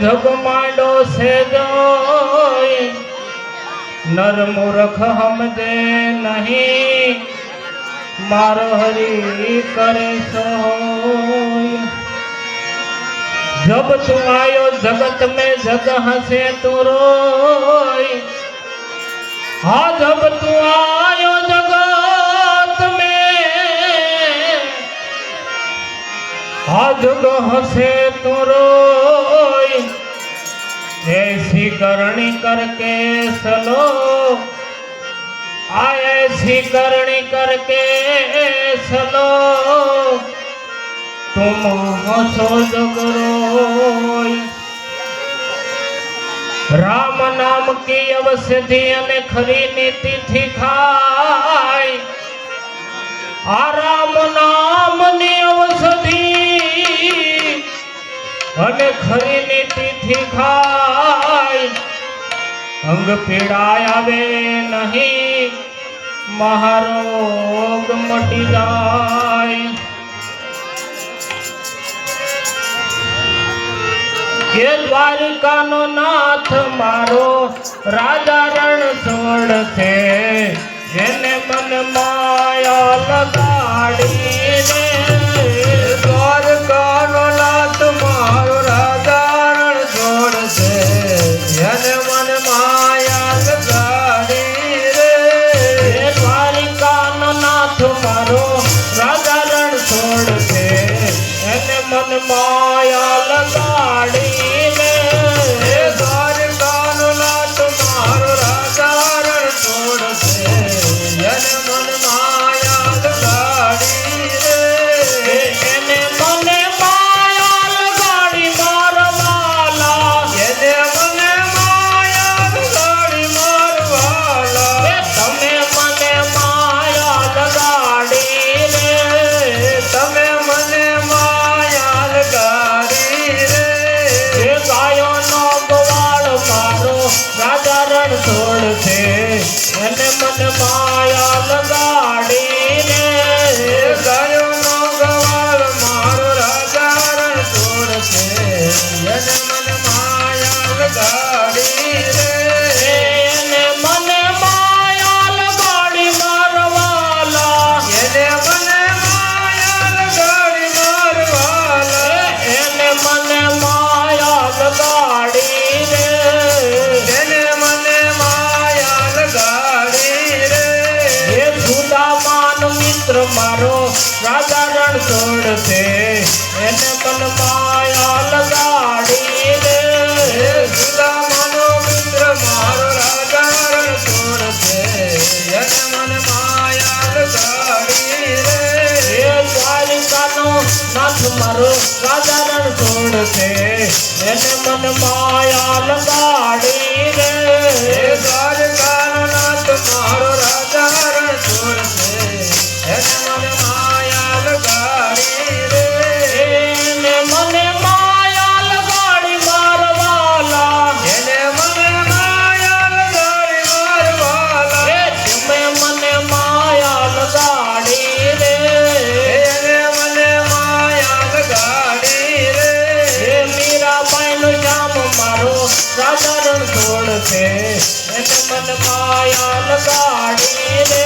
જગમાંડો છે જોઈ નર મૂર્ખ હમજે નહીં મારો હરી કરે સોય जब तू आयो जगत में जग हंसे तू रोई हाँ जब तू आयो जगत में हाँ जग हंसे तू रोई ऐसी करनी करके सलो ऐसी करनी करके सलो तुम हंसो जगरोय राम नाम की अवसधि अने खरी नीति थी खाय आ राम नाम नी अवसधि अने खरी नीति थी खाय अंग पीड़ाय आवे नहीं महारोग मटी जाय ये द्वारिका नो नाथ मारो राजा रण छोड़ से जेने मन माया लगाड़ी रे द्वारिका नो नाथ मारो राजा रण छोड़ से जेने मन माया लगाड़ी रे ये द्वारिका नो नाथ मारो राजा रण छोड़ से जेने मन माया लगाड़ी छोड़ से मन माया लगाड़ी रे गायो नो गवाल मारो राजा रण छोड़ से मन माया लगाड़ी रे मन माया लगाड़ी मारवाला मन माया लगाड़ी मारवाला मन माया लगाड़ी मारो राजा रण छोड़ से एने मन माया लगाड़ी रे सुदा मानो मित्र मारो राजा रण छोड़ से एने मन माया लगाड़ी रे द्वारिका नो नाथ मारो राजा रण छोड़ से एने मन माया लगाड़ी रे द्वारिका नो नाथ मारो राजा रण छोड़ से मन माया लगाड़ी रे मन माया लगाड़ी मारवाला मन माया लगाड़ी मारवाला मन माया लगाड़ी रे मन माया लगाड़ी रे मीरा पाइन जाम मारो राजा रण छोड़ से मन माया लगाड़ी रे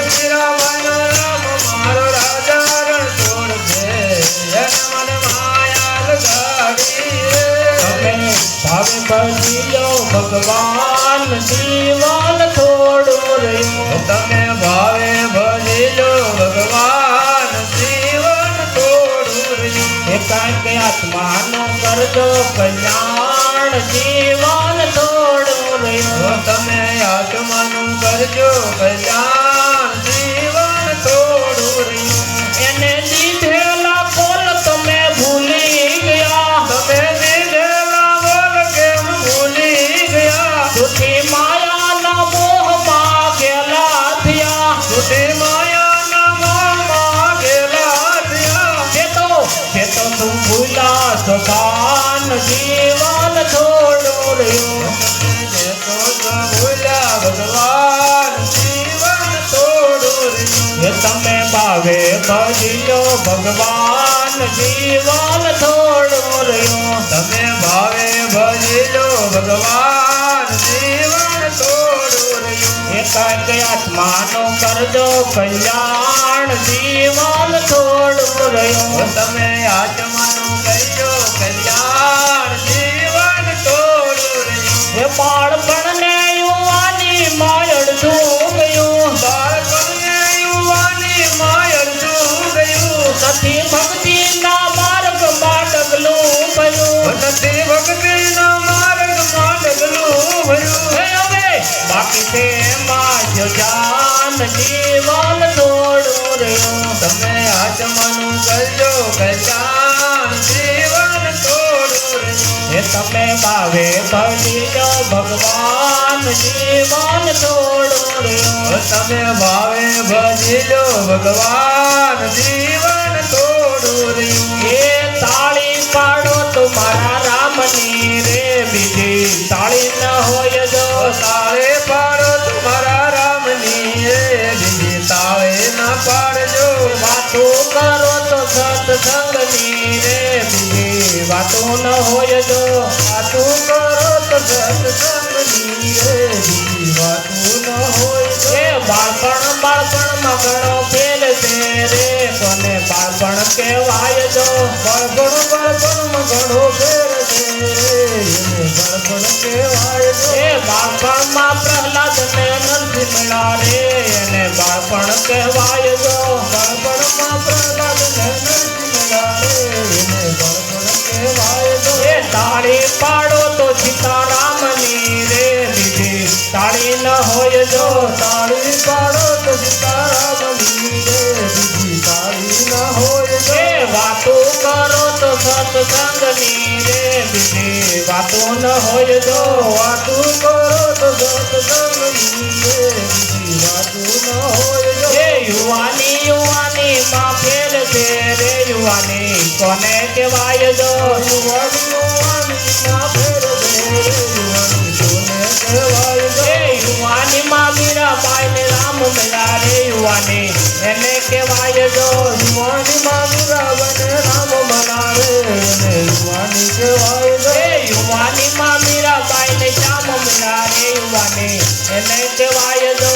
मीरा मारो राजा रण छोड़ दे मन माया लगाड़ी रे भावे भजियो भगवान जीवन छोड़ो रे तमे भावे भजियो भगवान जीवन छोड़ो रे एकांत आत्मा नो करजो कल्याण जीवन छोड़ो रे तमे आत्मा नो करजो कल्याण जीवन छोड़ो रे एने दीधेला बोल तमे भूली गया तमे दीधेला बोल के भूली गया झूठी माया ना मोह मांगेला दिया झूठी माया ना मोह मांगेला दिया ये तो तुम भूला सुखान जीवन छोड़ो रे ये तो तुम भूला भगवान जीवन छोड़ो रे ये तमे भावे भजियो भगवान जीवन छोड़ो रे तमे भावे કંઈક આત્માનું કરજો કલ્યાણ જીવન થોડું રહ્યું તમે આત્માનું કરજો કલ્યાણ જીવન થોડું રહ્યું એ બાળપણને યુવાની માયડ તું ગયું બાળપણને યુવાની માયડ તું ગયું નથી ભક્તિના માર્ગમાં ડગલું ભયું નથી ભક્તિના માર્ગમાં ડગલું ભર્યું હે હવે બાકી છે એમાં જો જાન જીવન થોડું રહ્યું તમે આત્માનું કરજો કલ્યાણ જીવન થોડું રહ્યું એ તમે ભાવે ભજી જો ભગવાન જીવન થોડું રહ્યું તમે ભાવે ભજીલો ભગવાન જીવન થોડું રહ્યું એ તાળી પાડો તમારા રામની રે બીજી તાળી ન હોય જો તાળે પાડો તમારા રામની બીજી તાળે ના પાડજો વાતો કરો તો સત્સંગની રે બીજી વાતો ન હોય જો વાતું કરો તો સત્સંગની બીજી વાતું ન હોય એ બાળપણમાં ઘણો ફેર છે રે કોને બાળપણ કહેવાય જો બાળપણમાં ઘણો ફેર છે એને બાળપણ કહેવાય એ બાળપણમાં પ્રહલાદ ને નરસિંહ મળ્યા રે એને બાળપણ કહેવાય જો બાળપણમાં પ્રહલાદ ને નરસિંહ મળ્યા રે એને બાળપણ કહેવાય એ તાળી પાડો તો સીતારામની રે બીજી તાળી ન હોય જો તાળી પાડો તો સીતારામની બીજી તાળી ના હોય એ વાતો કરો તો સત્સંગની રે બીજી વાતો ન હોય જો વાતું કરો તો સત્સંગની બીજી વાતું ન હોય એ યુવાની માં ફેર છે રે યુવાની કોને કહેવાય જો એ યુવાની માં મીરાબાઈ ને રામ મળ્યા રે યુવાની એને કહેવાય જો એ યુવાની માં મીરાબાઈ ને શ્યામ મળ્યા રે યુવાની એને કહેવાય જો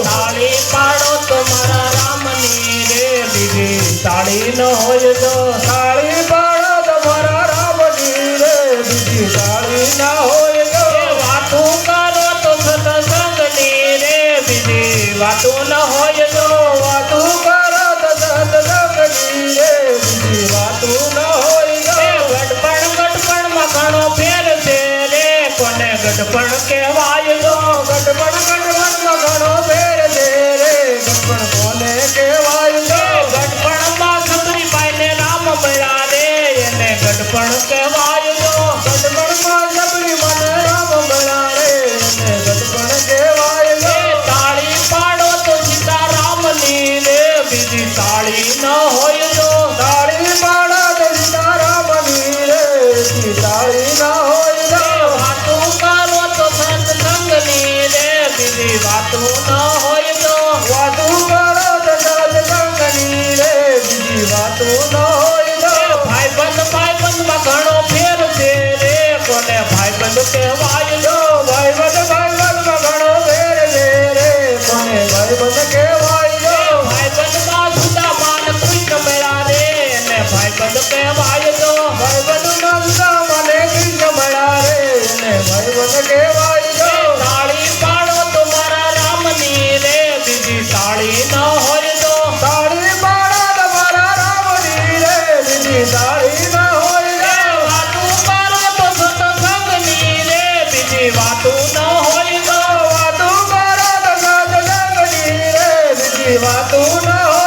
તાળી પાડો તો મારા રામની રે બીજી તાળી ન હોય જો તાળી પાડો તમારા રામની રે બીજી તાળી ના હોય એ વાતું કરો તો સત્સંગની રે બીજી વાતું ન હોય જો વાતું કરો તો સત્સંગની રે બીજી વાતું ના હોય એ ગડપણમાં ઘણો ફેર છે રે કોને ગડપણ કહેવાય જો ગડપણમાં ઘણો ફેર છે રે ગડપણ કોને કહેવાય એ ગડપણમાં સબરીબાઈ ને રામ મળ્યા રે એને ગડપણ કહેવાય જો ગડપણમાં સબરી મને રામ મળ્યા રે એને ગડપણ કહેવાય એ તાળી પાડો તો સીતારામની રે બીજી તાળી ન હોય જો તાળી પાડો તો સીતારામની રે બીજી તાળી ના હોય એ વાતું કરો તો સત્સંગની રે બીજી વાતું ન હોય જો વાતું કરો તો સત્સંગની રે બીજી વાતું ના હોય એ ભાઈબંધમાં ઘણો ફેર છે રે કોને ભાઈબંધ કહેવાય જો ભાઈબંધમાં ઘણો ફેર છે રે કોને ભાઈબંધ કહેવાય એ ભાઈબંધમાં સુદામાન કૃષ્ણ મળ્યા રે એને ભાઈબંધ કહેવાય જો ભાઈબંધમાં મને કૃષ્ણ મળ્યા રે એને ભાઈબંધ કહેવાય એ તાળી પાડો તો મારા રામની રે બીજી તાળી ન હોય જો તાળી પાડો તમારા રામની રે બીજી તાળી ના હોય એ વાતું કરો તો સત્સંગની રે બીજી વાતું ન હોય જો વાતું કરો તો સત્સંગની રે બીજી વાતું ના હોય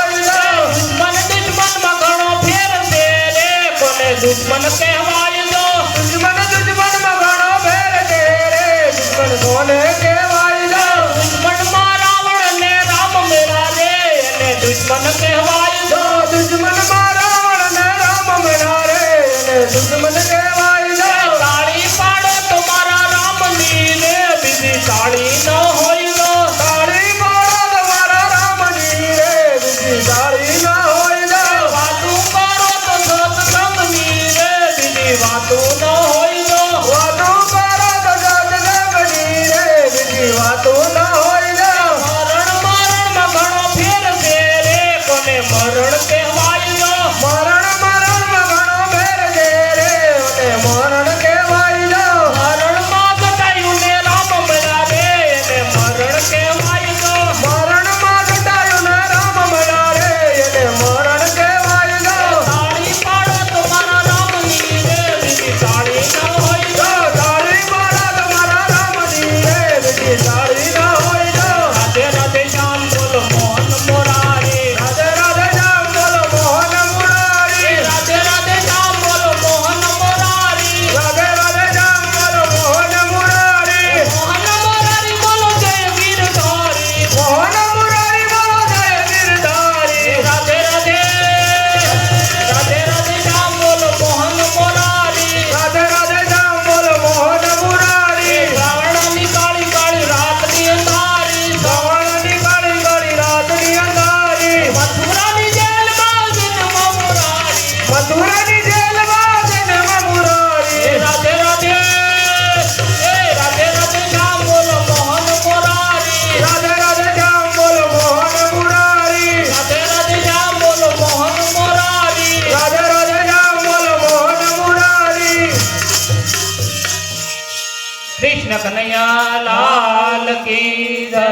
દુશ્મનમાં ઘણો ફેર છે રે કોને દુશ્મન કહેવાય જો દુશ્મનમાં ઘણો ફેર છે રે દુશ્મન કોને કહેવાય દુશ્મનમાં રાવણ ને રામ મેળા રે એને દુશ્મન કહેવાય જો દુશ્મનમાં રાવણ ને રામ મળ્યા રે એને દુશ્મન કહેવાય તાળી પાડો તો મારા રામની રે બીજી તાળી ન હોય જો તાળી પાડો તમારા રામની રે બીજી તાળી ના હોય વાતું કરો તો સત્સંગની રે બીજી વાતું ન હોય જો કૃષ્ણ કનૈયા લાલ કી જય.